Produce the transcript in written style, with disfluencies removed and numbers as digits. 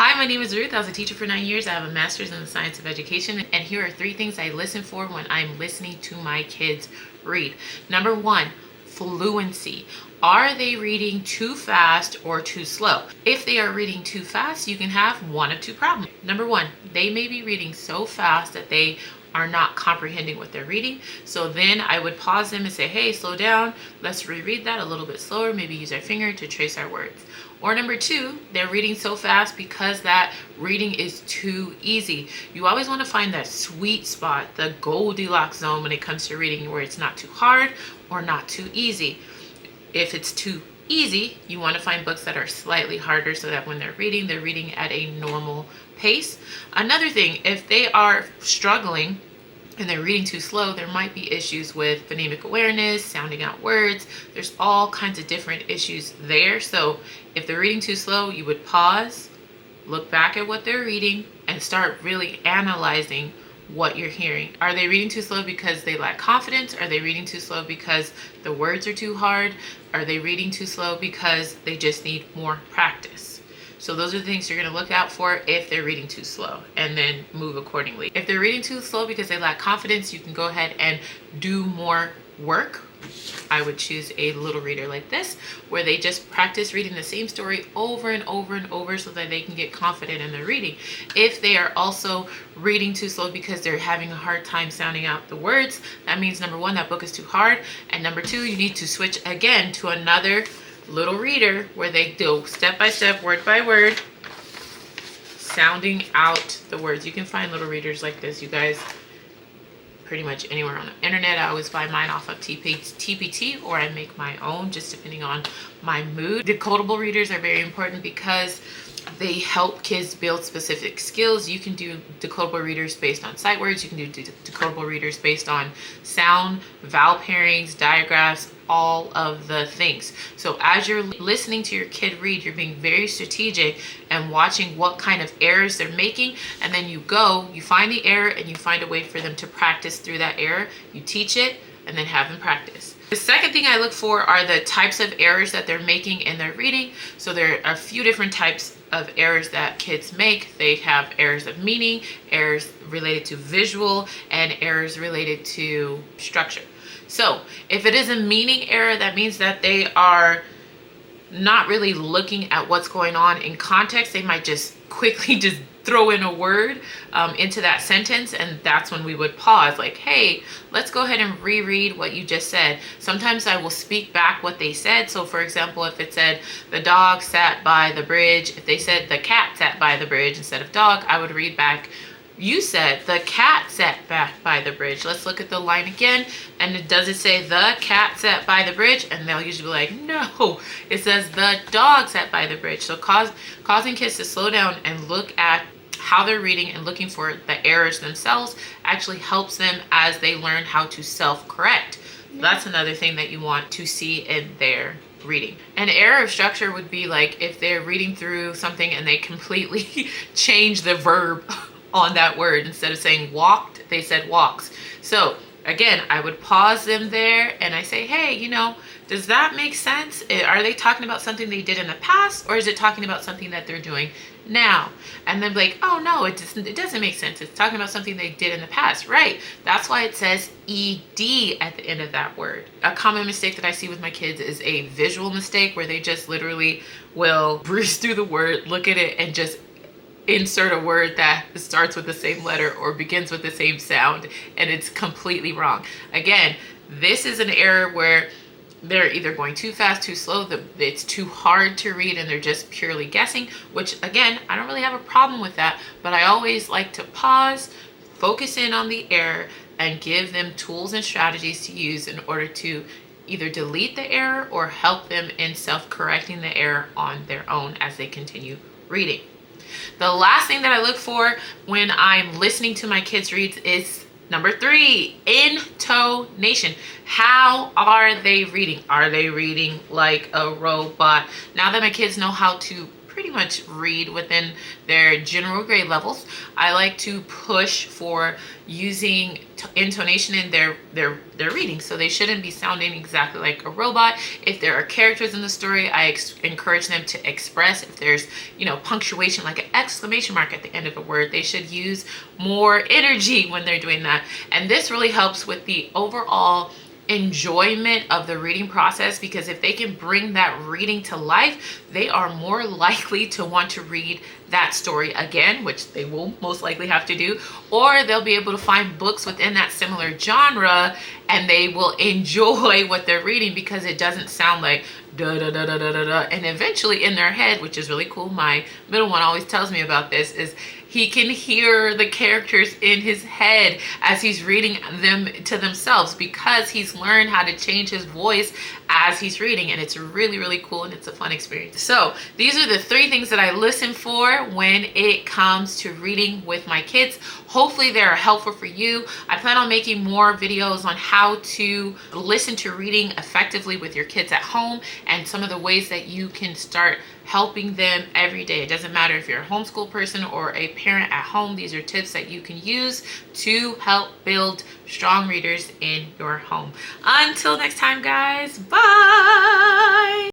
Hi, my name is Ruth. I was a teacher for 9 years. I have a master's in the science of education. And here are 3 things I listen for when I'm listening to my kids read. Number 1, fluency. Are they reading too fast or too slow? If they are reading too fast, you can have one of 2 problems. Number 1, they may be reading so fast that they are not comprehending what they're reading. So then I would pause them and say, hey, slow down. Let's reread that a little bit slower. Maybe use our finger to trace our words. Or number 2, they're reading so fast because that reading is too easy. You always want to find that sweet spot, the Goldilocks zone when it comes to reading, where it's not too hard or not too easy. If it's too easy, you want to find books that are slightly harder so that when they're reading at a normal pace. Another thing, if they are struggling and they're reading too slow, there might be issues with phonemic awareness, sounding out words. There's all kinds of different issues there. So if they're reading too slow, you would pause, look back at what they're reading, and start really analyzing what you're hearing. Are they reading too slow because they lack confidence? Are they reading too slow because the words are too hard? Are they reading too slow because they just need more practice? So those are the things you're going to look out for if they're reading too slow, and then move accordingly. If they're reading too slow because they lack confidence, you can go ahead and do more work. I would choose a little reader like this, where they just practice reading the same story over and over and over so that they can get confident in their reading. If they are also reading too slow because they're having a hard time sounding out the words, that means number 1, that book is too hard, and number 2, you need to switch again to another little reader where they go step by step, word by word, sounding out the words. You can find little readers like this, you guys, pretty much anywhere on the internet. I always buy mine off of TPT, or I make my own, just depending on my mood. Decodable readers are very important because they help kids build specific skills. You can do decodable readers based on sight words. You can do decodable readers based on sound, vowel pairings, digraphs, all of the things. So as you're listening to your kid read, you're being very strategic and watching what kind of errors they're making. And then you find the error, and you find a way for them to practice through that error. You teach it and then have them practice. The second thing I look for are the types of errors that they're making in their reading. So there are a few different types of errors that kids make. They have errors of meaning, errors related to visual, and errors related to structure. So if it is a meaning error, that means that they are not really looking at what's going on in context. They might just quickly just throw in a word into that sentence, and that's when we would pause, like, hey, let's go ahead and reread what you just said. Sometimes I will speak back what they said. So for example, if it said the dog sat by the bridge, if they said the cat sat by the bridge instead of dog, I would read back, you said the cat sat back by the bridge. Let's look at the line again. And does it say the cat sat by the bridge? And they'll usually be like, no, it says the dog sat by the bridge. So causing kids to slow down and look at how they're reading and looking for the errors themselves actually helps them as they learn how to self-correct. That's another thing that you want to see in their reading. An error of structure would be like if they're reading through something and they completely change the verb on that word. Instead of saying walked, they said walks. So again, I would pause them there and I say, hey, does that make sense? Are they talking about something they did in the past, or is it talking about something that they're doing now? And then be like, oh no, it doesn't make sense. It's talking about something they did in the past, right? That's why it says ED at the end of that word. A common mistake that I see with my kids is a visual mistake where they just literally will breeze through the word, look at it, and just insert a word that starts with the same letter or begins with the same sound, and it's completely wrong. Again, this is an error where they're either going too fast, too slow, it's too hard to read, and they're just purely guessing, which again, I don't really have a problem with that, but I always like to pause, focus in on the error, and give them tools and strategies to use in order to either delete the error or help them in self-correcting the error on their own as they continue reading. The last thing that I look for when I'm listening to my kids read is number 3, intonation. How are they reading? Are they reading like a robot? Now that my kids know how to pretty much read within their general grade levels. I like to push for using intonation in their reading, so they shouldn't be sounding exactly like a robot. If there are characters in the story, I encourage them to express. If there's, you know, punctuation like an exclamation mark at the end of a word, they should use more energy when they're doing that. And this really helps with the overall enjoyment of the reading process, because if they can bring that reading to life, they are more likely to want to read that story again, which they will most likely have to do, or they'll be able to find books within that similar genre and they will enjoy what they're reading because it doesn't sound like da da da da da da da. And eventually in their head, which is really cool, my middle one always tells me about this, is he can hear the characters in his head as he's reading them to themselves, because he's learned how to change his voice as he's reading. And it's really, really cool, and it's a fun experience. So these are the 3 things that I listen for when it comes to reading with my kids. Hopefully they're helpful for you. I plan on making more videos on how to listen to reading effectively with your kids at home, and some of the ways that you can start helping them every day. It doesn't matter if you're a homeschool person or a parent at home. These are tips that you can use to help build strong readers in your home. Until next time, guys, bye.